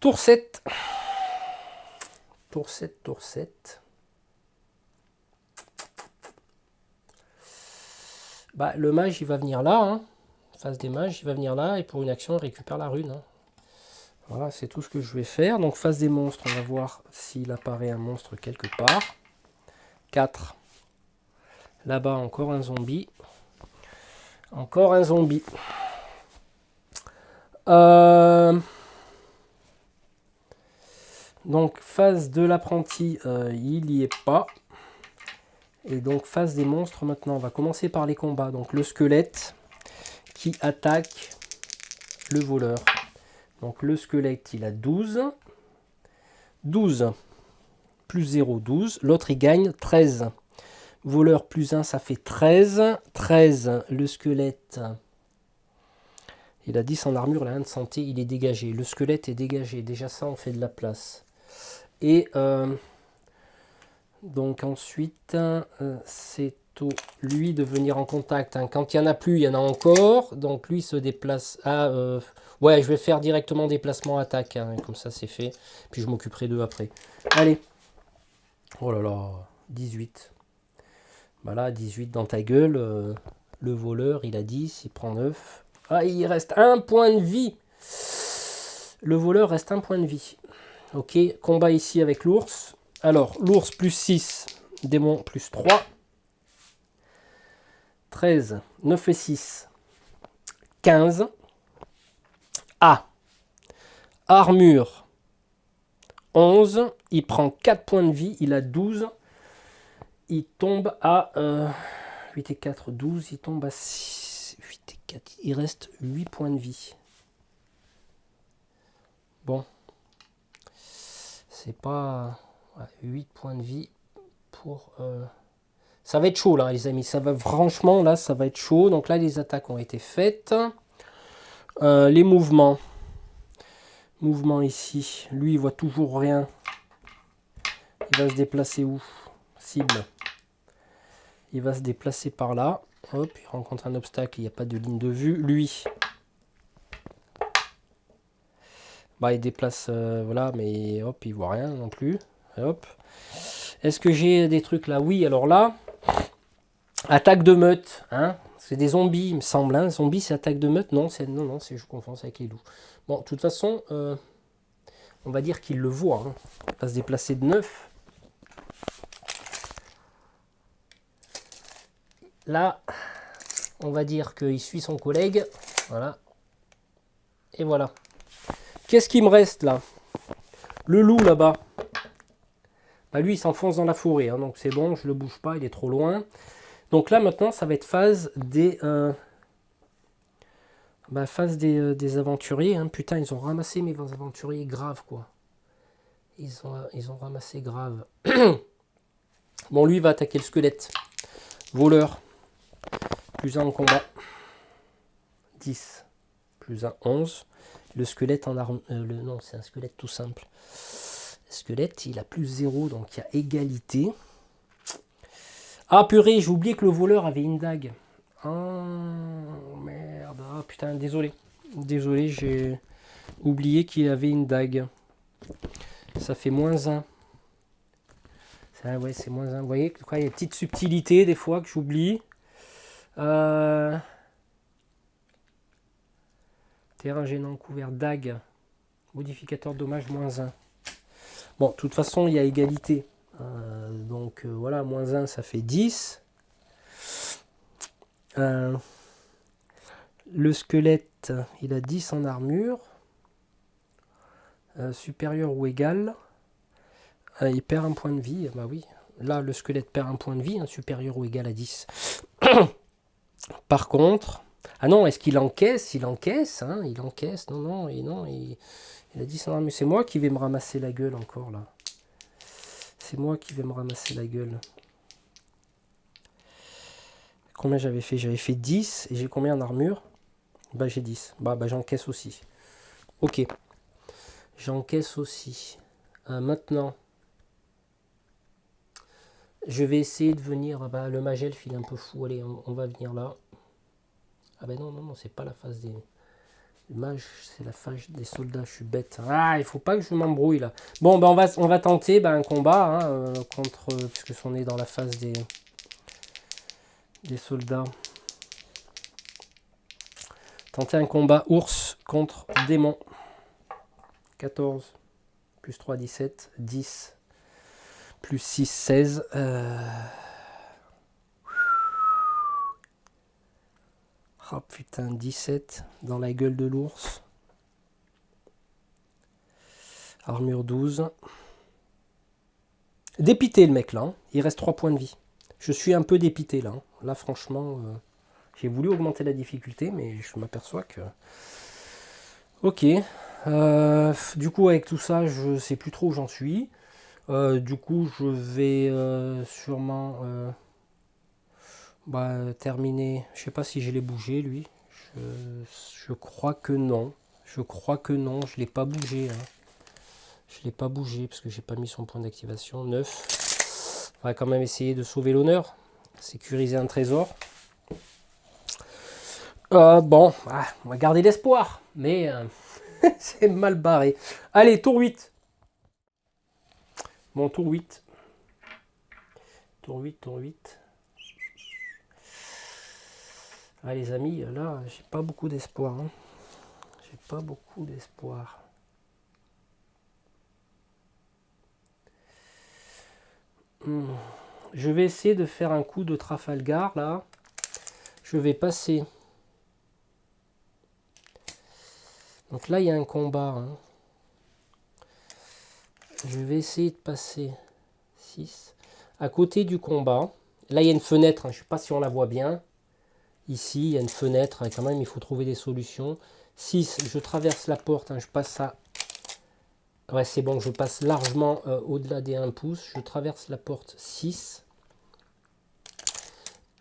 Tour 7. Tour 7, tour 7. Bah, le mage, il va venir là. Hein. Phase des mages, il va venir là. Et pour une action, il récupère la rune. Hein. Voilà, c'est tout ce que je vais faire. Donc, phase des monstres, on va voir s'il apparaît un monstre quelque part. 4. Là-bas, encore un zombie. Encore un zombie. Donc, phase de l'apprenti, il n'y est pas. Et donc, phase des monstres, maintenant, on va commencer par les combats. Donc, le squelette qui attaque le voleur. Donc, le squelette, il a 12. 12 plus 0, 12. L'autre, il gagne 13. Voleur plus 1, ça fait 13. 13, le squelette, il a 10 en armure, il a 1 de santé, il est dégagé. Le squelette est dégagé. Déjà, ça, on fait de la place. Et donc, ensuite, c'est au lui de venir en contact. Hein. Quand il n'y en a plus, il y en a encore. Donc, lui se déplace. Ouais, je vais faire directement déplacement attaque. Hein. Comme ça, c'est fait. Puis, je m'occuperai d'eux après. Allez. Oh là là, 18. Voilà, 18 dans ta gueule. Le voleur, il a 10, il prend 9. Ah, il reste un point de vie. Le voleur reste un point de vie. Ok, combat ici avec l'ours. Alors, l'ours plus 6, démon plus 3. 13, 9 et 6, 15. Ah, armure, 11. Il prend 4 points de vie, il a 12. Il tombe à 8 et 4, 12. Il tombe à 6, 8 et 4. Il reste 8 points de vie. Bon. C'est pas... 8 points de vie pour... Ça va être chaud là les amis. Ça va franchement là, ça va être chaud. Donc là les attaques ont été faites. Les mouvements. Mouvement ici. Lui il voit toujours rien. Il va se déplacer où? Cible. Il va se déplacer par là. Hop, il rencontre un obstacle, il n'y a pas de ligne de vue. Lui, bah, il déplace, voilà, mais hop, il voit rien non plus. Hop. Est-ce que j'ai des trucs là? Oui, alors là, attaque de meute. Hein, c'est des zombies, il me semble. Hein. Zombie, c'est attaque de meute? Non, non, je confonds avec les loups. Bon, de toute façon, on va dire qu'il le voit. Hein. Il va se déplacer de 9. Là, on va dire qu'il suit son collègue. Voilà. Et voilà. Qu'est-ce qui me reste là? Le loup là-bas. Bah, lui, il s'enfonce dans la forêt. Hein, donc c'est bon, je ne le bouge pas, il est trop loin. Donc là, maintenant, ça va être phase des... phase des aventuriers. Hein. Putain, ils ont ramassé mes aventuriers grave, quoi. Ils ont ramassé grave. Bon, lui, il va attaquer le squelette. Voleur. Plus 1 en combat. 10. Plus 1, 11. Le squelette en arme... non, c'est un squelette tout simple. Le squelette, il a plus 0, donc il y a égalité. Ah, purée, j'ai oublié que le voleur avait une dague. Oh, merde. Ah, putain, désolé. Désolé, j'ai oublié qu'il avait une dague. Ça fait moins 1. Ça, ouais, c'est moins 1. Vous voyez, il y a une petite subtilité des fois que j'oublie. Terrain gênant couvert, dague. Modificateur de dommage, moins 1. Bon, de toute façon, il y a égalité. Donc voilà, moins 1, ça fait 10. Le squelette, il a 10 en armure. Supérieur ou égal. Il perd un point de vie. Bah oui, là, le squelette perd un point de vie, supérieur ou égal à 10. Par contre... Ah non, est-ce qu'il encaisse? Il encaisse, hein, il encaisse. Non, il a 10 en armure. C'est moi qui vais me ramasser la gueule encore, là. C'est moi qui vais me ramasser la gueule. Combien j'avais fait? J'avais fait 10. Et j'ai combien en armure? Bah j'ai 10. Bah j'encaisse aussi. Ok. J'encaisse aussi. Maintenant. Je vais essayer de venir... Bah, le magelf, il est un peu fou. Allez, on va venir là. Ah ben non, c'est pas la phase des... Les mages, c'est la phase des soldats, je suis bête. Ah, il faut pas que je m'embrouille là. Bon, ben on va tenter un combat hein, contre, puisque on est dans la phase des soldats. Tenter un combat ours contre démon. 14, plus 3, 17, 10, plus 6, 16. Oh putain, 17 dans la gueule de l'ours. Armure 12. Dépité le mec là, hein. Il reste 3 points de vie. Je suis un peu dépité là. Hein. Là franchement, j'ai voulu augmenter la difficulté, mais je m'aperçois que... Ok. Du coup avec tout ça, je sais plus trop où j'en suis. Du coup je vais sûrement terminer. Je sais pas si je l'ai bougé lui. Je crois que non. Je crois que non, je l'ai pas bougé. Hein. Je l'ai pas bougé parce que j'ai pas mis son point d'activation. 9. On va quand même essayer de sauver l'honneur. Sécuriser un trésor. Bon, on va garder l'espoir. Mais c'est mal barré. Allez, tour 8. Bon, tour 8. Tour 8, tour 8. Ah les amis, là, j'ai pas beaucoup d'espoir. Hein. J'ai pas beaucoup d'espoir. Je vais essayer de faire un coup de Trafalgar, là. Je vais passer. Donc là, il y a un combat. Hein. Je vais essayer de passer 6. À côté du combat, là, il y a une fenêtre. Hein. Je ne sais pas si on la voit bien. Ici, il y a une fenêtre. Quand même, il faut trouver des solutions. 6, je traverse la porte. Hein. Je passe à... Ouais, c'est bon, je passe largement au-delà des 1 pouce. Je traverse la porte 6.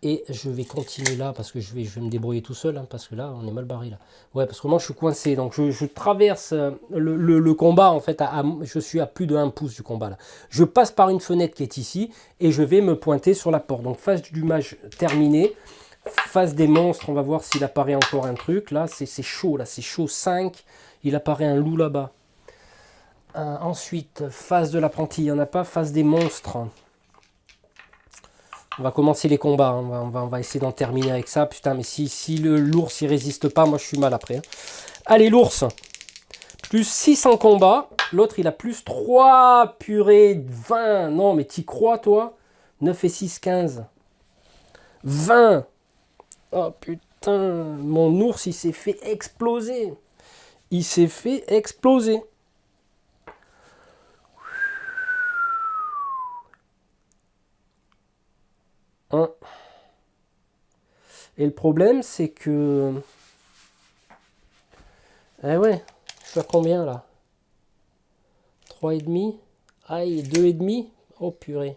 Et je vais continuer là parce que je vais me débrouiller tout seul. Hein, parce que là, on est mal barré là. Ouais, parce que moi, je suis coincé. Donc, je traverse le combat. En fait, je suis à plus de 1 pouce du combat là. Je passe par une fenêtre qui est ici. Et je vais me pointer sur la porte. Donc, phase du mage terminée. Phase des monstres. On va voir s'il apparaît encore un truc. Là, c'est chaud. Là, c'est chaud. 5. Il apparaît un loup là-bas. Ensuite, phase de l'apprenti, il n'y en a pas. Phase des monstres. On va commencer les combats. Hein. On va essayer d'en terminer avec ça. Putain, mais si l'ours il résiste pas, moi je suis mal après. Hein. Allez, l'ours. Plus 6 en combat. L'autre, il a plus 3. Purée, 20. Non, mais t'y crois, toi? 9 et 6, 15. 20. Oh putain. Mon ours, il s'est fait exploser. Il s'est fait exploser. Et le problème, c'est que... Eh ouais, je suis à combien là? 3,5. Aïe, 2,5. Oh purée.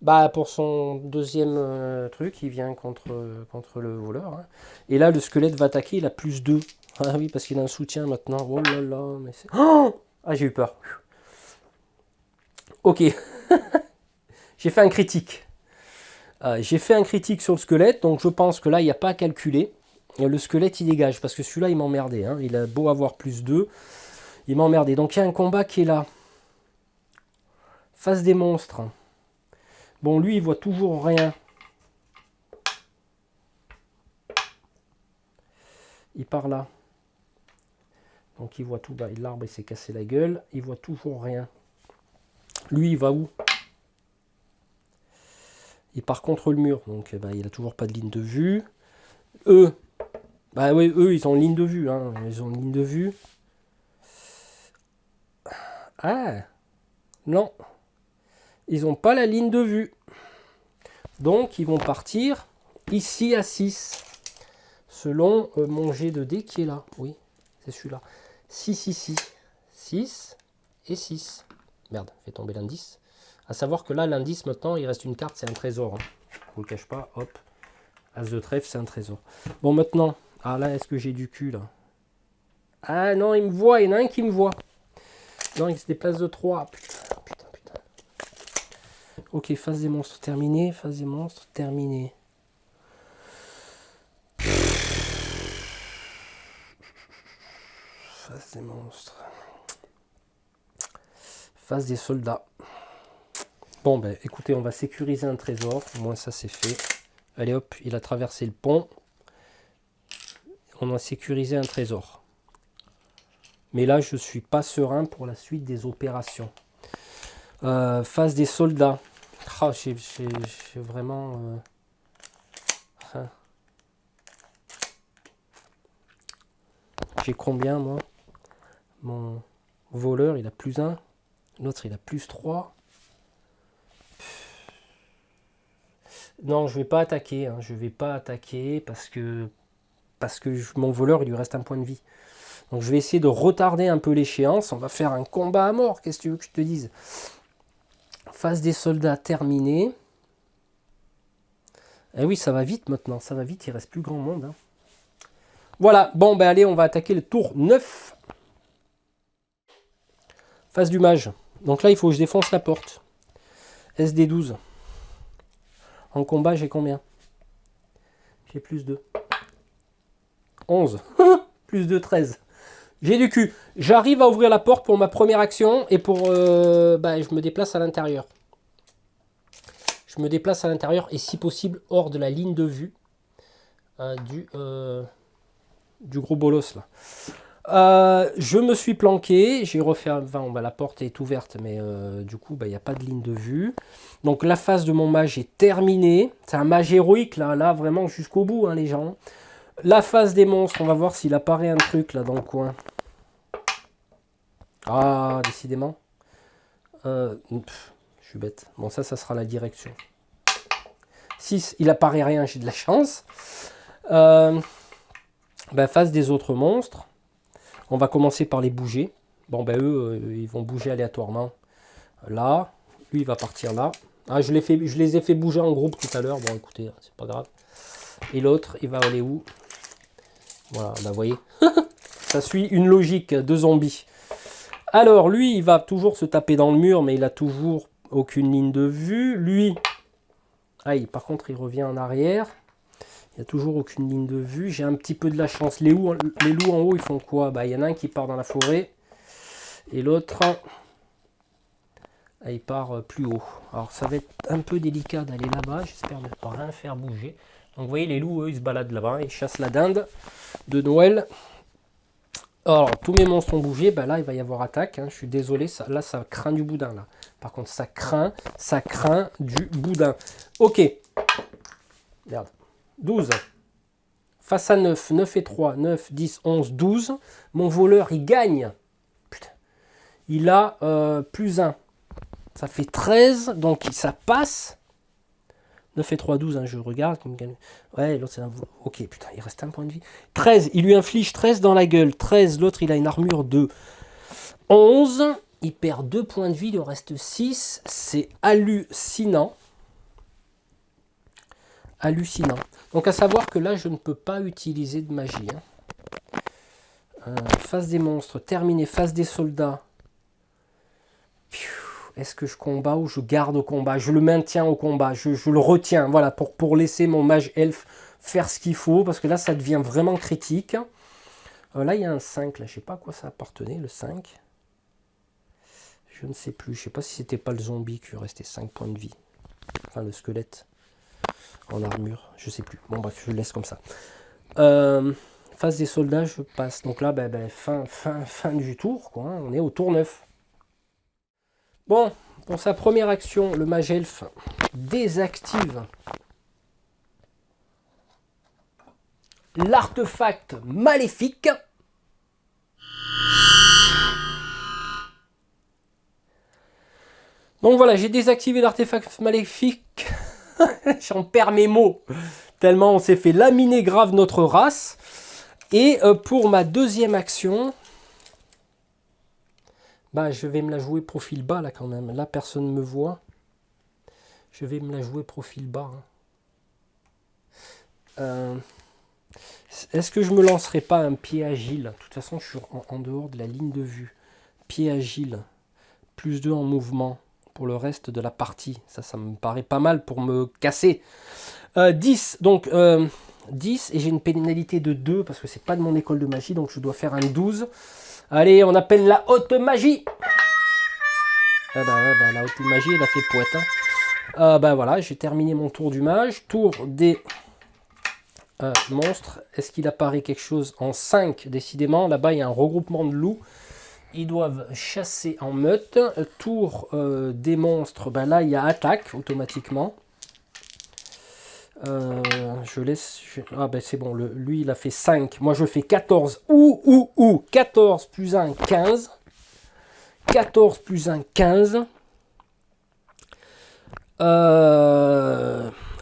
Bah pour son deuxième truc, il vient contre le voleur. Hein. Et là, le squelette va attaquer, il a plus 2. Ah oui, parce qu'il a un soutien maintenant. Oh là là, mais c'est... Oh ah, j'ai eu peur. Ok. J'ai fait un critique. J'ai fait un critique sur le squelette, donc je pense que là, il n'y a pas à calculer. Et le squelette, il dégage, parce que celui-là, il m'emmerdait. Hein. Il a beau avoir plus 2, il m'emmerdait. Donc il y a un combat qui est là. Face des monstres. Bon, lui, il voit toujours rien. Il part là. Donc il voit tout. Bah, l'arbre, il s'est cassé la gueule. Il voit toujours rien. Lui, il va où? Il part contre le mur. Donc bah, il n'a toujours pas de ligne de vue. Eux, bah oui, eux, ils ont une ligne de vue. Hein. Ils ont une ligne de vue. Ah, non. Ils n'ont pas la ligne de vue. Donc, ils vont partir ici à 6. Selon mon jet de dés qui est là. Oui, c'est celui-là. 6 ici. 6 et 6. Merde, fait tomber l'indice. À savoir que là, l'indice, maintenant, il reste une carte, c'est un trésor. Hein. Je ne vous le cache pas. Hop. As de trèfle, c'est un trésor. Bon, maintenant. Ah là, est-ce que j'ai du cul, là? Ah non, il me voit. Il y en a un qui me voit. Non, il se déplace de 3. Putain, putain, putain. Ok, phase des monstres terminée. Phase des monstres terminée. Face des monstres. Face des soldats. Bon, ben écoutez, on va sécuriser un trésor. Au moins ça c'est fait. Allez hop, il a traversé le pont. On a sécurisé un trésor. Mais là, je ne suis pas serein pour la suite des opérations. Face des soldats. Oh, j'ai vraiment... hein. J'ai combien, moi? Mon voleur, il a +1. L'autre, il a +3. Non, je ne vais pas attaquer. Hein. Je ne vais pas attaquer parce que mon voleur, il lui reste un point de vie. Donc je vais essayer de retarder un peu l'échéance. On va faire un combat à mort. Qu'est-ce que tu veux que je te dise? Phase des soldats terminée. Eh oui, ça va vite maintenant. Ça va vite. Il reste plus grand monde. Hein. Voilà. Bon, ben allez, on va attaquer le tour 9. Phase du mage. Donc là, il faut que je défonce la porte. SD12. En combat, j'ai combien? J'ai +2. 11. +2, 13. J'ai du cul. J'arrive à ouvrir la porte pour ma première action et pour... je me déplace à l'intérieur. Je me déplace à l'intérieur et si possible hors de la ligne de vue du gros bolos là. Je me suis planqué. J'ai refait... Enfin, la porte est ouverte mais du coup il n'y a pas de ligne de vue. Donc la phase de mon mage est terminée. C'est un mage héroïque là vraiment jusqu'au bout hein, les gens. La phase des monstres, on va voir s'il apparaît un truc là dans le coin. Ah, décidément. Je suis bête. Bon, ça sera la direction. 6, il apparaît rien, j'ai de la chance. Phase des autres monstres. On va commencer par les bouger. Bon, eux, ils vont bouger aléatoirement. Là, lui, il va partir là. Ah, je les ai fait bouger en groupe tout à l'heure. Bon, écoutez, c'est pas grave. Et l'autre, il va aller où? Voilà, vous voyez. Ça suit une logique de zombies. Alors, lui, il va toujours se taper dans le mur, mais il a toujours aucune ligne de vue. Lui, par contre, il revient en arrière. Il n'y a toujours aucune ligne de vue. J'ai un petit peu de la chance. Les loups en haut, ils font quoi? Il y en a un qui part dans la forêt. Et l'autre, il part plus haut. Alors, ça va être un peu délicat d'aller là-bas. J'espère ne pas rien faire bouger. Donc, vous voyez, les loups, eux, ils se baladent là-bas. Ils chassent la dinde de Noël. Alors, tous mes monstres ont bougé. Là, il va y avoir attaque. Hein. Je suis désolé. Là, ça craint du boudin. Là. Par contre, ça craint du boudin. Ok. Merde. 12. Face à 9. 9 et 3. 9, 10, 11, 12. Mon voleur, il gagne. Putain. Il a +1. Ça fait 13. Donc, ça passe. 9 et 3, 12, hein, je regarde. Ouais, l'autre c'est un... Ok, putain, il reste un point de vie. 13, il lui inflige 13 dans la gueule. 13, l'autre il a une armure 2. 11, il perd 2 points de vie, il lui reste 6. C'est hallucinant. Hallucinant. Donc à savoir que là, je ne peux pas utiliser de magie. Hein. Phase des monstres, terminé. Phase des soldats. Est-ce que je combats ou je garde au combat? Je le maintiens au combat, je le retiens, voilà, pour laisser mon mage elfe faire ce qu'il faut, parce que là, ça devient vraiment critique. Là, il y a un 5, là, je ne sais pas à quoi ça appartenait, le 5. Je ne sais plus, je ne sais pas si c'était pas le zombie qui lui restait 5 points de vie. Enfin, le squelette en armure, je ne sais plus. Bon, bref, je le laisse comme ça. Phase des soldats, je passe. Donc là, fin du tour, quoi, hein, on est au tour 9. Bon, pour sa première action, le mage elfe désactive l'artefact maléfique. Donc voilà, j'ai désactivé l'artefact maléfique. J'en perds mes mots, tellement on s'est fait laminer grave notre race. Et pour ma deuxième action... je vais me la jouer profil bas là quand même. Là, personne ne me voit. Je vais me la jouer profil bas. Est-ce que je me lancerai pas un pied agile? De toute façon, je suis en dehors de la ligne de vue. Pied agile. +2 en mouvement pour le reste de la partie. Ça me paraît pas mal pour me casser. 10. Donc, 10. Et j'ai une pénalité de 2 parce que c'est pas de mon école de magie. Donc, je dois faire un 12. Allez, on appelle la haute magie. Ah bah, la haute magie, elle a fait poète. Hein. Bah voilà, j'ai terminé mon tour du mage. Tour des monstres. Est-ce qu'il apparaît quelque chose en 5? Décidément, là-bas, il y a un regroupement de loups. Ils doivent chasser en meute. Tour des monstres. Ben là, il y a attaque automatiquement. Je laisse... Ah ben c'est bon, lui, il a fait 5. Moi, je fais 14. 14 plus 1, 15. 14 plus 1, 15.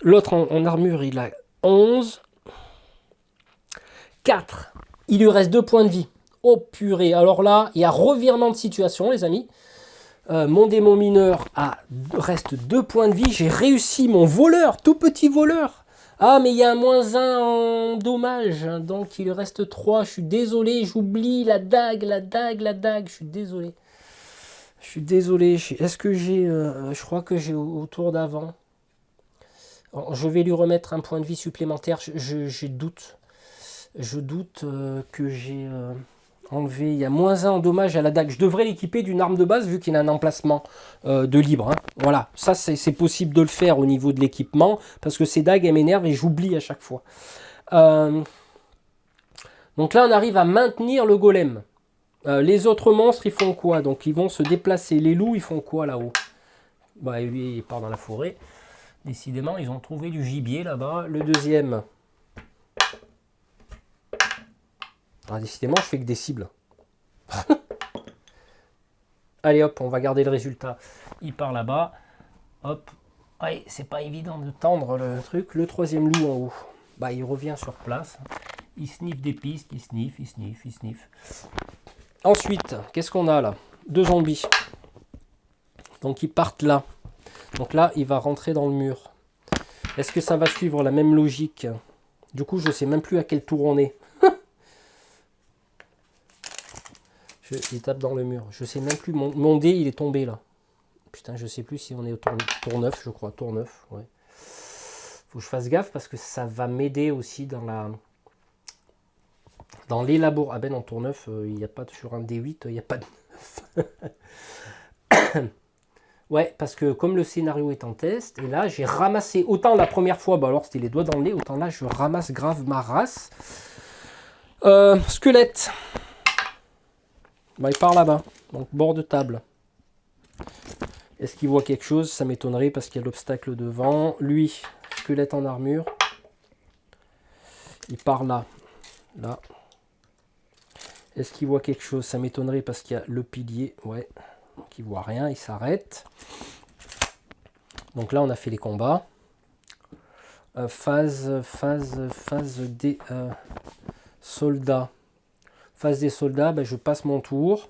L'autre en armure, il a 11. 4. Il lui reste 2 points de vie. Oh purée. Alors là, il y a revirement de situation, les amis. Mon démon mineur reste 2 points de vie. J'ai réussi mon voleur, tout petit voleur. Ah, mais il y a un -1 en dommage. Donc, il lui reste 3. Je suis désolé. J'oublie la dague. Je suis désolé. Est-ce que j'ai... je crois que j'ai au tour d'avant. Je vais lui remettre un point de vie supplémentaire. Je doute. Je doute que j'ai enlevé. Il y a -1 en dommage à la dague. Je devrais l'équiper d'une arme de base vu qu'il a un emplacement de libre. Hein. Voilà, ça c'est possible de le faire au niveau de l'équipement parce que ces dagues elles m'énervent et j'oublie à chaque fois. Donc là on arrive à maintenir le golem. Les autres monstres ils font quoi? Donc ils vont se déplacer. Les loups ils font quoi là-haut? Bah lui il part dans la forêt. Décidément ils ont trouvé du gibier là-bas. Le deuxième... Ah, décidément, je fais que des cibles. Allez, hop, on va garder le résultat. Il part là-bas. Hop. Ouais, c'est pas évident de tendre le truc. Le troisième loup en haut. Bah, il revient sur place. Il sniffe des pistes. Il sniffe. Ensuite, qu'est-ce qu'on a là? 2 zombies. Donc, ils partent là. Donc là, il va rentrer dans le mur. Est-ce que ça va suivre la même logique? Du coup, je sais même plus à quel tour on est. Il tape dans le mur. Je sais même plus. Mon dé, il est tombé là. Putain, je sais plus si on est au tour 9, je crois. Tour 9, ouais. Faut que je fasse gaffe parce que ça va m'aider aussi dans la... Dans l'élaboration. Ah ben non, tour 9, il n'y a pas sur un D8, il n'y a pas de 9. Ouais, parce que comme le scénario est en test, et là, j'ai ramassé... Autant la première fois, bah alors c'était les doigts dans le nez, autant là, je ramasse grave ma race. Squelette. Bah, il part là-bas, donc bord de table. Est-ce qu'il voit quelque chose? Ça m'étonnerait parce qu'il y a l'obstacle devant. Lui, squelette en armure. Il part là. Là. Est-ce qu'il voit quelque chose? Ça m'étonnerait parce qu'il y a le pilier. Ouais. Donc il voit rien, il s'arrête. Donc là, on a fait les combats. Phase des soldats. Phase des soldats, ben, je passe mon tour.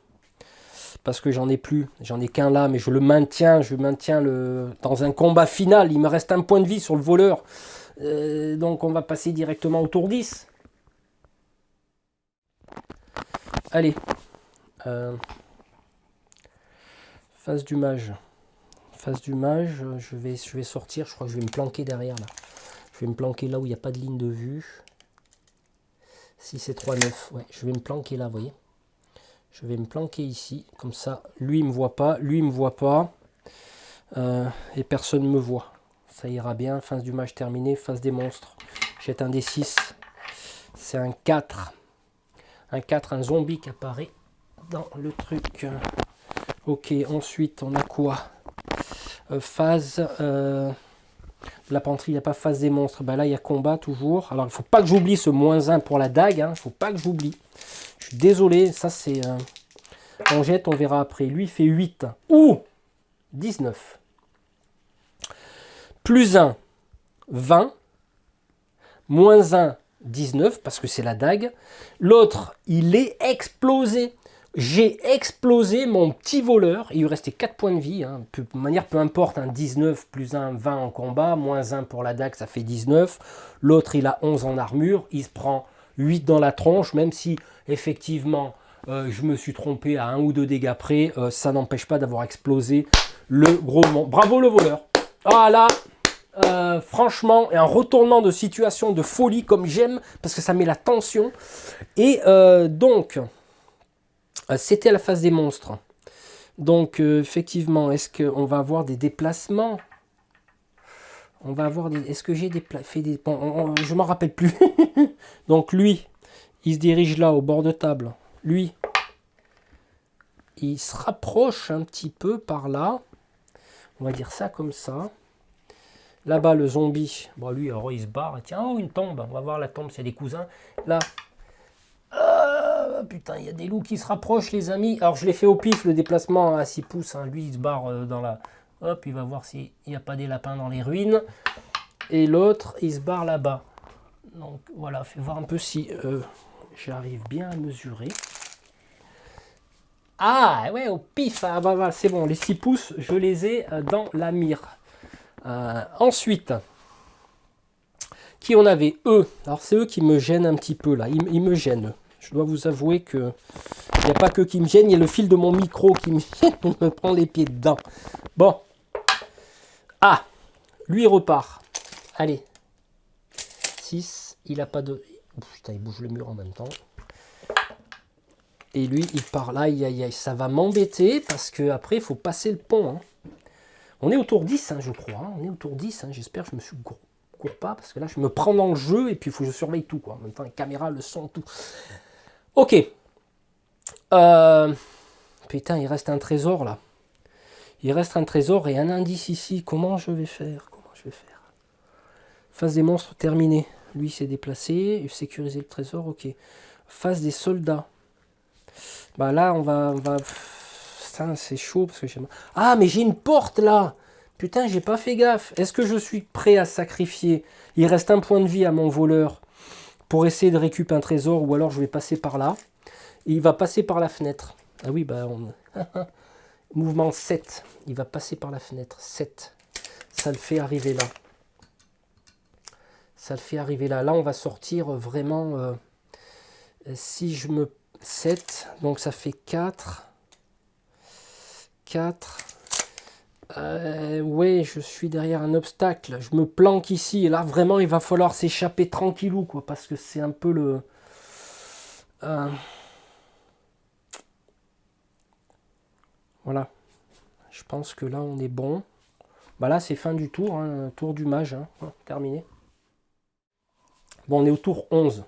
Parce que j'en ai plus. J'en ai qu'un là, mais je le maintiens. Je maintiens dans un combat final. Il me reste un point de vie sur le voleur. Donc on va passer directement au tour 10. Allez. Phase du mage. Phase du mage, je vais sortir. Je crois que je vais me planquer derrière là. Je vais me planquer là où il n'y a pas de ligne de vue. Si c'est 3-9, ouais, je vais me planquer là, vous voyez. Je vais me planquer ici, comme ça, lui il me voit pas, lui il me voit pas, et personne ne me voit. Ça ira bien, phase du mage terminée, phase des monstres. Jette un D6, c'est un 4. Un 4, un zombie qui apparaît dans le truc. Ok, ensuite on a quoi? Phase... La panterie, il n'y a pas phase des monstres. Ben là, il y a combat toujours. Alors, il ne faut pas que j'oublie ce -1 pour la dague. Il ne faut pas que j'oublie. Je suis désolé. Ça, c'est... On jette, on verra après. Lui, il fait 8. Ouh 19. Plus 1, 20. -1, 19, parce que c'est la dague. L'autre, il est explosé. J'ai explosé mon petit voleur. Il lui restait 4 points de vie. Hein. De manière, peu importe. Un 19 plus 1, 20 en combat. -1 pour la dague, ça fait 19. L'autre, il a 11 en armure. Il se prend 8 dans la tronche. Même si, effectivement, je me suis trompé à 1 ou 2 dégâts près. Ça n'empêche pas d'avoir explosé le gros monstre. Bravo le voleur. Ah là, franchement, un retournement de situation de folie comme j'aime. Parce que ça met la tension. Et donc... C'était la phase des monstres. Donc, effectivement, est-ce qu'on va avoir des déplacements? On va avoir des... Est-ce que j'ai fait des... Bon, je m'en rappelle plus. Donc, lui, il se dirige là, au bord de table. Lui, il se rapproche un petit peu par là. On va dire ça comme ça. Là-bas, le zombie, bon, lui, alors, il se barre. Tiens, oh, une tombe. On va voir la tombe, c'est des cousins. Là, putain, il y a des loups qui se rapprochent, les amis. Alors, je l'ai fait au pif, le déplacement à 6 pouces. Hein. Lui, il se barre dans la... Hop, il va voir s'il n'y a pas des lapins dans les ruines. Et l'autre, il se barre là-bas. Donc, voilà, fais voir un peu si j'arrive bien à mesurer. Ah, ouais, au pif. Ah, bah, c'est bon, les 6 pouces, je les ai dans la mire. Ensuite, qui on avait? Eux. Alors, c'est eux qui me gênent un petit peu, là. Ils me gênent, eux. Je dois vous avouer que il n'y a pas que qui me gêne, il y a le fil de mon micro qui me gêne, il me prend les pieds dedans. Bon. Ah, lui il repart. Allez. 6, il a pas de... Putain, il bouge le mur en même temps. Et lui, il part là, aïe, aïe, aïe. Ça va m'embêter parce qu'après, il faut passer le pont. Hein. On est autour 10, hein, je crois. Hein. On est autour 10. Hein. J'espère que je me suis cours pas parce que là, je me prends dans le jeu et puis il faut que je surveille tout. Quoi. En même temps, la caméra, le son, tout. Ok. Putain, il reste un trésor là. Il reste un trésor et un indice ici. Comment je vais faire? Phase des monstres terminée. Lui s'est déplacé. Sécuriser le trésor, ok. Phase des soldats. Bah là, on va... Putain, c'est chaud parce que j'ai... Ah, mais j'ai une porte là. Putain, j'ai pas fait gaffe. Est-ce que je suis prêt à sacrifier? Il reste un point de vie à mon voleur pour essayer de récupérer un trésor ou alors je vais passer par là. Et il va passer par la fenêtre. Ah oui, bah on... Mouvement 7. Il va passer par la fenêtre. 7. Ça le fait arriver là. Ça le fait arriver là. Là, on va sortir vraiment... si je me... 7. Donc, ça fait 4. 4. Ouais, je suis derrière un obstacle. Je me planque ici. Et là, vraiment, il va falloir s'échapper tranquillou, quoi. Parce que c'est un peu le... Voilà. Je pense que là, on est bon. Bah là, c'est fin du tour. Hein, tour du mage. Hein. Terminé. Bon, on est au tour 11.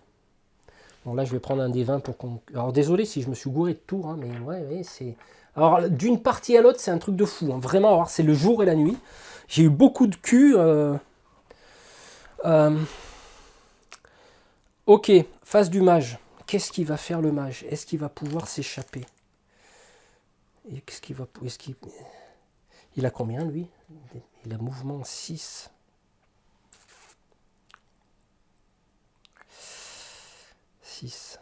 Bon, là, je vais prendre un des 20 pour qu'on... Alors, désolé si je me suis gouré de tour. Hein, mais ouais, c'est... Alors, d'une partie à l'autre, c'est un truc de fou. Hein. Vraiment, alors, c'est le jour et la nuit. J'ai eu beaucoup de cul. Ok, phase du mage. Qu'est-ce qu'il va faire le mage? Est-ce qu'il va pouvoir s'échapper? Et qu'est-ce qu'il va... Il a combien, lui? Il a mouvement 6. 6.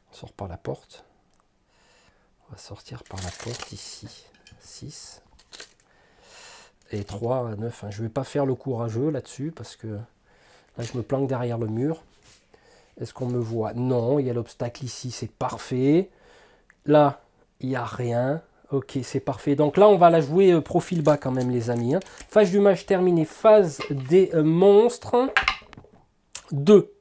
On sort par la porte. On va sortir par la porte ici. 6. Et 3 à 9. Hein. Je ne vais pas faire le courageux là-dessus parce que là, je me planque derrière le mur. Est-ce qu'on me voit? Non, il y a l'obstacle ici, c'est parfait. Là, il n'y a rien. Ok, c'est parfait. Donc là, on va la jouer profil bas quand même, les amis. Hein. Phase du mage terminée. Phase des monstres. 2.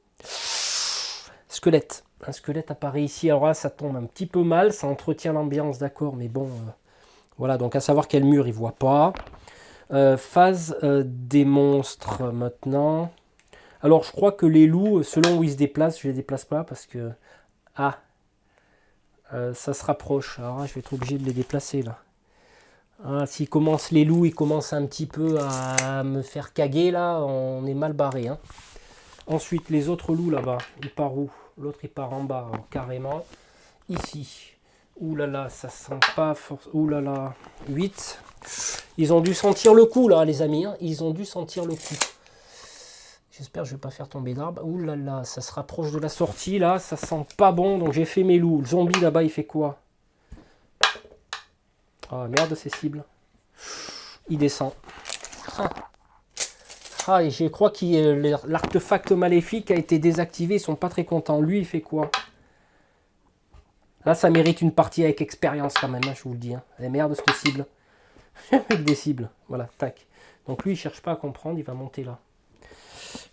Squelette. Un squelette apparaît ici. Alors là, ça tombe un petit peu mal. Ça entretient l'ambiance, d'accord. Mais bon, voilà. Donc à savoir quel mur il ne voit pas. Phase des monstres maintenant. Alors je crois que les loups, selon où ils se déplacent, je ne les déplace pas parce que... Ah, ça se rapproche. Alors là, je vais être obligé de les déplacer là. Ah, s'ils commencent, les loups, ils commencent un petit peu à me faire caguer là, on est mal barré. Hein. Ensuite, les autres loups là-bas, ils partent où? L'autre il part en bas, alors, carrément. Ici. Ouh là là, ça sent pas force. Ouh là là. 8. Ils ont dû sentir le coup là, les amis. Hein. Ils ont dû sentir le coup. J'espère que je ne vais pas faire tomber d'arbre. Ouh là là, ça se rapproche de la sortie là. Ça sent pas bon. Donc j'ai fait mes loups. Le zombie là-bas, il fait quoi? Ah merde, c'est cible. Il descend. Ah, et je crois que l'artefact maléfique a été désactivé. Ils sont pas très contents. Lui, il fait quoi? Là, ça mérite une partie avec expérience quand même, hein, je vous le dis. Hein. Et merde, cette cible. Avec des cibles. Voilà, tac. Donc lui, il cherche pas à comprendre. Il va monter là.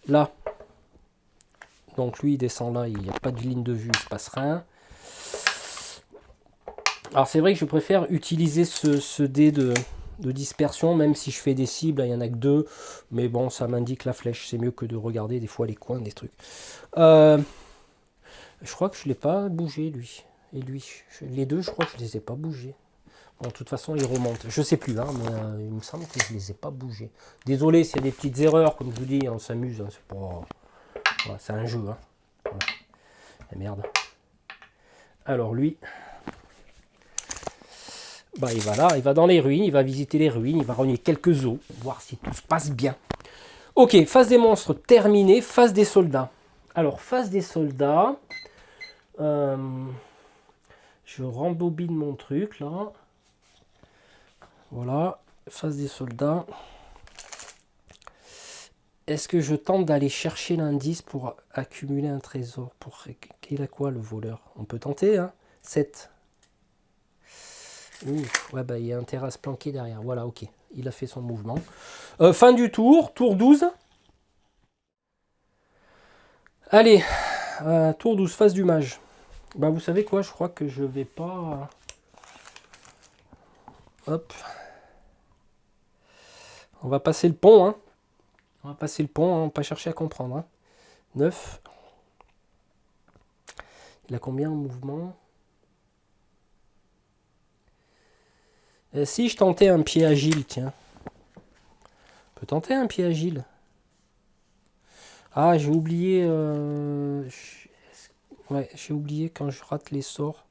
Là. Donc lui, il descend là. Il n'y a pas de ligne de vue. Il se passe rien. Alors c'est vrai que je préfère utiliser ce dé de dispersion, même si je fais des cibles, il n'y en a que 2. Mais bon, ça m'indique la flèche. C'est mieux que de regarder des fois les coins des trucs. Je crois que je ne l'ai pas bougé, lui. Et lui. Les deux, je crois que je ne les ai pas bougés. Bon, de toute façon, ils remontent. Je sais plus, hein, mais il me semble que je ne les ai pas bougés. Désolé s'il y a des petites erreurs, comme je vous dis, on s'amuse. Hein, c'est pas... voilà, c'est un jeu. Hein. Voilà. Et merde. Alors lui, bah, il va là, il va dans les ruines, il va visiter les ruines, il va rogner quelques os, voir si tout se passe bien. Ok, phase des monstres terminée, phase des soldats. Alors, phase des soldats, je rembobine mon truc là. Voilà, phase des soldats. Est-ce que je tente d'aller chercher l'indice pour accumuler un trésor? Il a quoi le voleur? On peut tenter, hein. 7. Ouais, bah, il y a intérêt à se planquer derrière. Voilà, ok. Il a fait son mouvement. Fin du tour, tour 12. Allez, tour 12, phase du mage. Bah, vous savez quoi, je crois que je vais pas... Hop. On va passer le pont, hein. On va passer le pont, hein, on va pas chercher à comprendre. Hein. 9. Il a combien en mouvement? Si je tentais un pied agile, tiens. On peut tenter un pied agile. Ah, j'ai oublié... Ouais, j'ai oublié quand je rate les sorts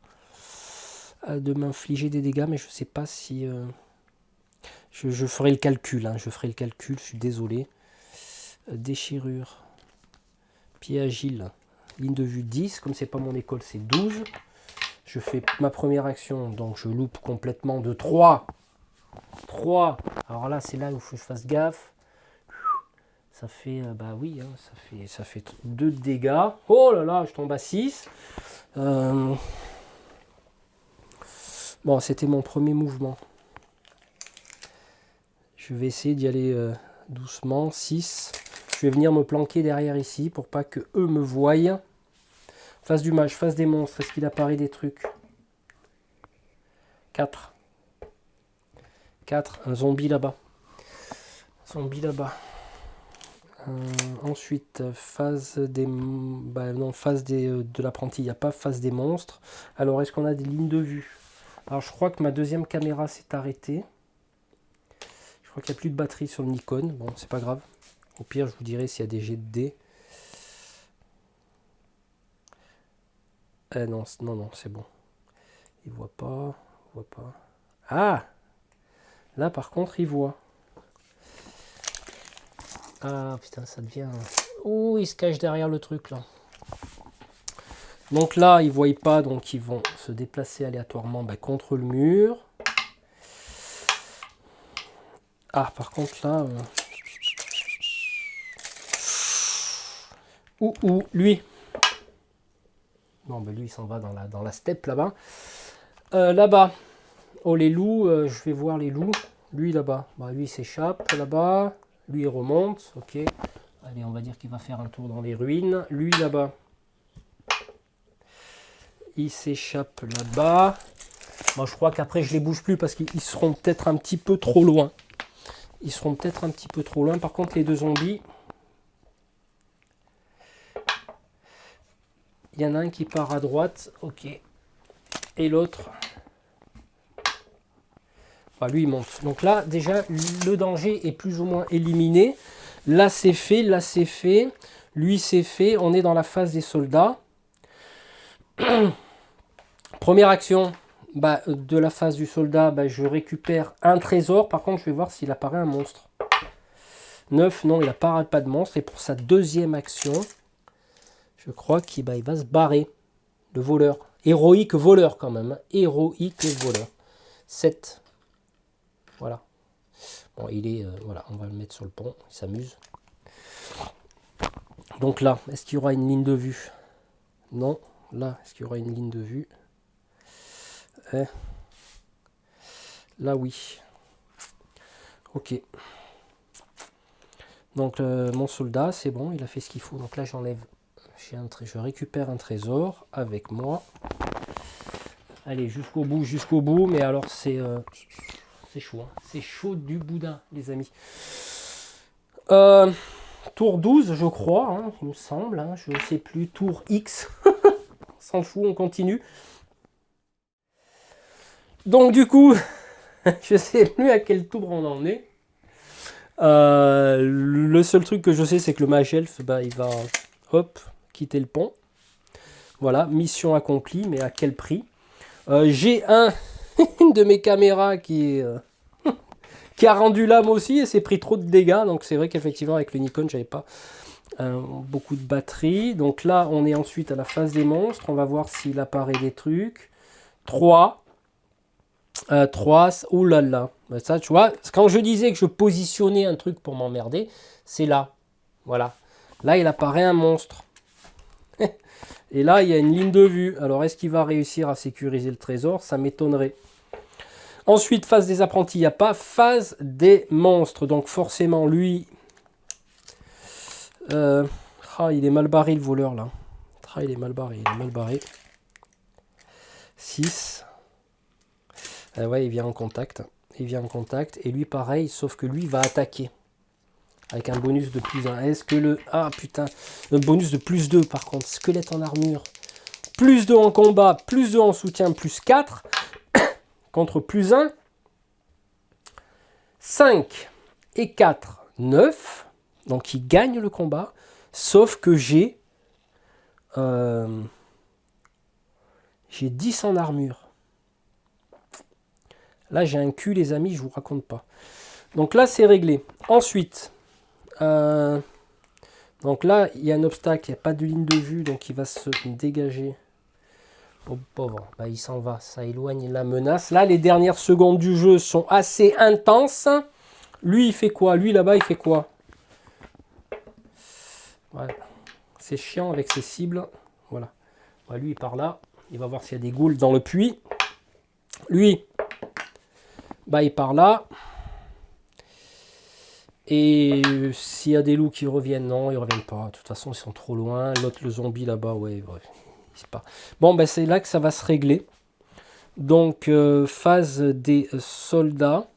de m'infliger des dégâts, mais je sais pas si... Je ferai le calcul, hein, je ferai le calcul, je suis désolé. Déchirure. Pied agile. Ligne de vue 10, comme c'est pas mon école, c'est 12. Je fais ma première action, donc je loupe complètement de 3. 3. Alors là, c'est là où il faut que je fasse gaffe. Ça fait, bah oui, hein, ça fait 2 dégâts. Oh là là, je tombe à 6. Bon, c'était mon premier mouvement. Je vais essayer d'y aller doucement. 6. Je vais venir me planquer derrière ici pour pas que eux me voient. Phase du mage, phase des monstres. Est-ce qu'il apparaît des trucs? 4. 4. Un zombie là-bas. Zombie là-bas. Ensuite, phase des... Bah non, phase de l'apprenti. Il n'y a pas phase des monstres. Alors, est-ce qu'on a des lignes de vue? Alors, je crois que ma deuxième caméra s'est arrêtée. Je crois qu'il n'y a plus de batterie sur le Nikon. Bon, c'est pas grave. Au pire, je vous dirai s'il y a des jets de dés. Non, non, non, c'est bon. Il voit pas. Il voit pas. Ah! Là, par contre, il voit. Ah, putain, ça devient... Oh, il se cache derrière le truc, là. Donc là, ils ne voient pas, donc ils vont se déplacer aléatoirement contre le mur. Ah, par contre, là... lui. Non, ben lui, il s'en va dans la steppe, là-bas. Là-bas. Oh, les loups, je vais voir les loups. Lui, là-bas. Bah, lui, il s'échappe, là-bas. Lui, il remonte. Ok. Allez, on va dire qu'il va faire un tour dans les ruines. Lui, là-bas. Il s'échappe là-bas. Bon, je crois qu'après, je les bouge plus parce qu'ils seront peut-être un petit peu trop loin. Ils seront peut-être un petit peu trop loin. Par contre, les deux zombies... Il y en a un qui part à droite. Ok. Et l'autre... Enfin, lui, il monte. Donc là, déjà, le danger est plus ou moins éliminé. Là, c'est fait. Là, c'est fait. Lui, c'est fait. On est dans la phase des soldats. Première action de la phase du soldat, je récupère un trésor. Par contre, je vais voir s'il apparaît un monstre. 9, non, il n'apparaît pas de monstre. Et pour sa deuxième action, je crois qu'il va se barrer. Le voleur. Héroïque voleur quand même. Hein. Héroïque voleur. 7. Voilà. Bon, il est... voilà, on va le mettre sur le pont. Il s'amuse. Donc là, est-ce qu'il y aura une ligne de vue? Non. Là, est-ce qu'il y aura une ligne de vue? Là, oui. Ok. Donc, mon soldat, c'est bon, il a fait ce qu'il faut. Donc là, j'enlève... Je récupère un trésor avec moi. Allez, jusqu'au bout. Mais alors, c'est chaud. Hein. C'est chaud du boudin, les amis. Tour 12, je crois, hein, il me semble. Hein, je ne sais plus. Tour X. On s'en fout, on continue. Donc, du coup, je ne sais plus à quel tour on en est. Le seul truc que je sais, c'est que le mage elfe, bah, il va hop, quitter le pont. Voilà, mission accomplie, mais à quel prix? J'ai une de mes caméras qui a rendu l'âme aussi et s'est pris trop de dégâts. Donc c'est vrai qu'effectivement avec le Nikon, j'avais pas beaucoup de batterie. Donc là, on est ensuite à la phase des monstres. On va voir s'il apparaît des trucs. 3. 3. Ouh là là. Ça, tu vois, quand je disais que je positionnais un truc pour m'emmerder, c'est là. Voilà. Là, il apparaît un monstre. Et là, il y a une ligne de vue. Alors, est-ce qu'il va réussir à sécuriser le trésor? Ça m'étonnerait. Ensuite, phase des apprentis, il n'y a pas. Phase des monstres. Donc, forcément, lui... il est mal barré, le voleur, là. Il est mal barré. 6. Ouais, il vient en contact. Et lui, pareil, sauf que lui va attaquer. Avec un bonus de plus 1. Est-ce que le... Ah, putain. Un bonus de plus 2, par contre. Squelette en armure. Plus 2 en combat, plus 2 en soutien, plus 4. Contre plus 1. 5 et 4, 9. Donc, il gagne le combat. Sauf que j'ai 10 en armure. Là, j'ai un cul, les amis, je vous raconte pas. Donc là, c'est réglé. Ensuite... donc là, il y a un obstacle, il n'y a pas de ligne de vue, donc il va se dégager. Oh pauvre, bah, il s'en va, ça éloigne la menace. Là, les dernières secondes du jeu sont assez intenses. Lui, il fait quoi? Lui, là-bas, il fait quoi? Ouais. C'est chiant avec ses cibles. Voilà. Ouais, lui, il part là. Il va voir s'il y a des ghouls dans le puits. Lui, bah, il part là. Et s'il y a des loups qui reviennent, non, ils reviennent pas. De toute façon, ils sont trop loin. L'autre, le zombie là-bas, ouais, c'est pas. Bon, ben c'est là que ça va se régler. Donc, phase des soldats.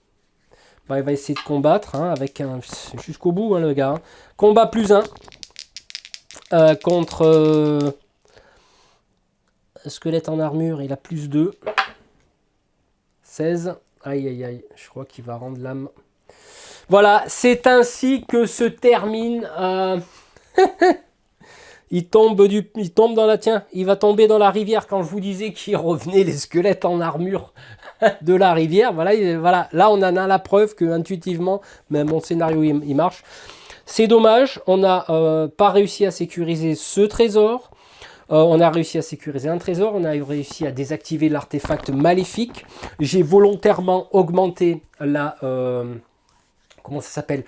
Bah, il va essayer de combattre avec un jusqu'au bout, hein, le gars. Combat plus 1 contre squelette en armure. Il a plus 2. 16. Aïe, aïe, aïe. Je crois qu'il va rendre l'âme. Voilà, c'est ainsi que se termine. Il tombe dans la... Tiens, il va tomber dans la rivière quand je vous disais qu'il revenait les squelettes en armure de la rivière. Voilà, là on en a la preuve que intuitivement, même mon scénario il marche. C'est dommage, on n'a pas réussi à sécuriser ce trésor. On a réussi à sécuriser un trésor, on a réussi à désactiver l'artefact maléfique. J'ai volontairement augmenté la... comment ça s'appelle,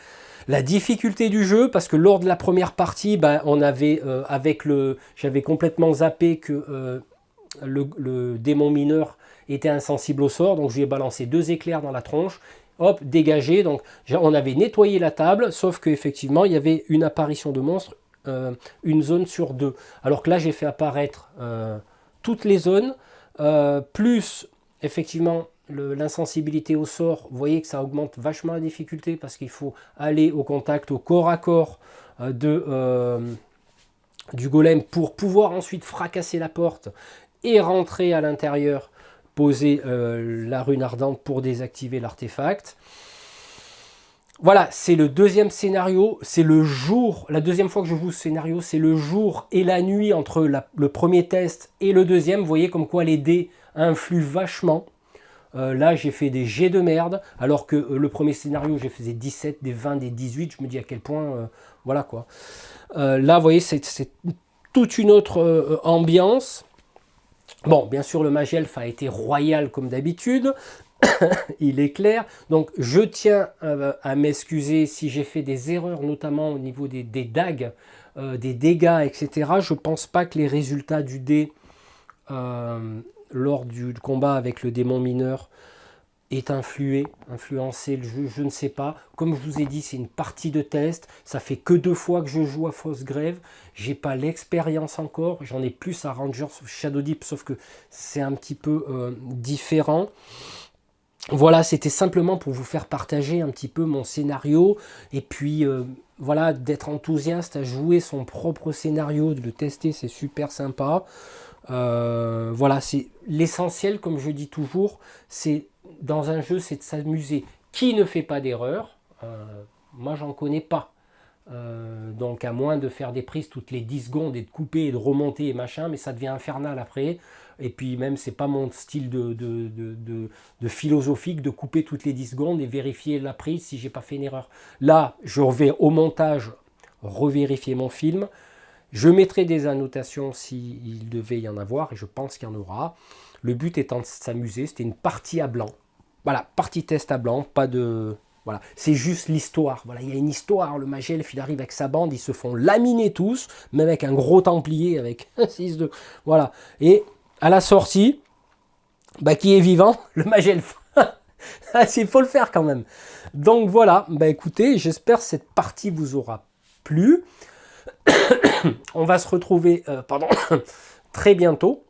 la difficulté du jeu, parce que lors de la première partie, bah, on avait j'avais complètement zappé que le démon mineur était insensible au sort, donc je lui ai balancé 2 éclairs dans la tronche, hop, dégagé. Donc on avait nettoyé la table, sauf qu'effectivement il y avait une apparition de monstre, une zone sur 2, alors que là j'ai fait apparaître toutes les zones, plus effectivement l'insensibilité au sort. Vous voyez que ça augmente vachement la difficulté parce qu'il faut aller au contact, au corps à corps du golem pour pouvoir ensuite fracasser la porte et rentrer à l'intérieur, poser la rune ardente pour désactiver l'artefact. Voilà, c'est le deuxième scénario, c'est le jour, la deuxième fois que je joue ce scénario, c'est le jour et la nuit entre le premier test et le deuxième. Vous voyez comme quoi les dés influent vachement. Là, j'ai fait des jets de merde, alors que le premier scénario, j'ai fait des 17, des 20, des 18. Je me dis à quel point, voilà quoi. Là, vous voyez, c'est toute une autre ambiance. Bon, bien sûr, le mage elfe a été royal comme d'habitude. Il est clair. Donc, je tiens à m'excuser si j'ai fait des erreurs, notamment au niveau des dagues, des dégâts, etc. Je ne pense pas que les résultats du dé... lors du combat avec le démon mineur est influencé le jeu, je ne sais pas. Comme je vous ai dit, c'est une partie de test. Ça fait que 2 fois que je joue à Fausse Grève. J'ai pas l'expérience encore. J'en ai plus à Rangers of Shadow Deep, sauf que c'est un petit peu différent. Voilà, c'était simplement pour vous faire partager un petit peu mon scénario. Et puis, voilà, d'être enthousiaste à jouer son propre scénario, de le tester, c'est super sympa. Voilà, c'est l'essentiel, comme je dis toujours, c'est dans un jeu, c'est de s'amuser. Qui ne fait pas d'erreur? Moi, j'en connais pas. Donc, à moins de faire des prises toutes les 10 secondes et de couper et de remonter et machin, mais ça devient infernal après. Et puis, même, c'est pas mon style de philosophique de couper toutes les 10 secondes et vérifier la prise si j'ai pas fait une erreur. Là, je vais au montage revérifier mon film. Je mettrai des annotations s'il devait y en avoir, et je pense qu'il y en aura. Le but étant de s'amuser, c'était une partie à blanc. Voilà, partie test à blanc, pas de... Voilà, c'est juste l'histoire. Voilà, il y a une histoire, le Magelf, il arrive avec sa bande, ils se font laminer tous, même avec un gros templier, avec un 6-2. Voilà, et à la sortie, bah, qui est vivant? Le Magelf. Il faut le faire quand même. Donc voilà, bah écoutez, j'espère que cette partie vous aura plu. On va se retrouver très bientôt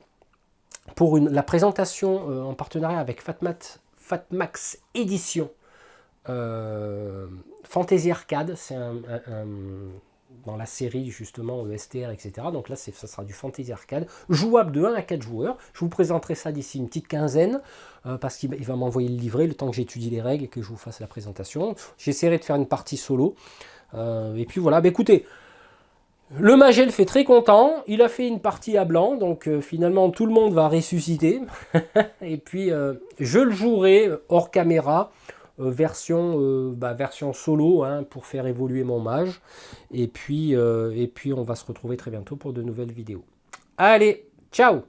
pour la présentation en partenariat avec Fatmax Édition Fantasy Arcade. C'est dans la série justement STR, etc. Donc là, ça sera du Fantasy Arcade, jouable de 1 à 4 joueurs. Je vous présenterai ça d'ici une petite quinzaine, parce qu'il va m'envoyer le livret, le temps que j'étudie les règles et que je vous fasse la présentation. J'essaierai de faire une partie solo. Et puis voilà, bah, écoutez, le Magelf est très content, il a fait une partie à blanc, donc finalement tout le monde va ressusciter. Et puis je le jouerai hors caméra, version solo, hein, pour faire évoluer mon mage. Et puis on va se retrouver très bientôt pour de nouvelles vidéos. Allez, ciao!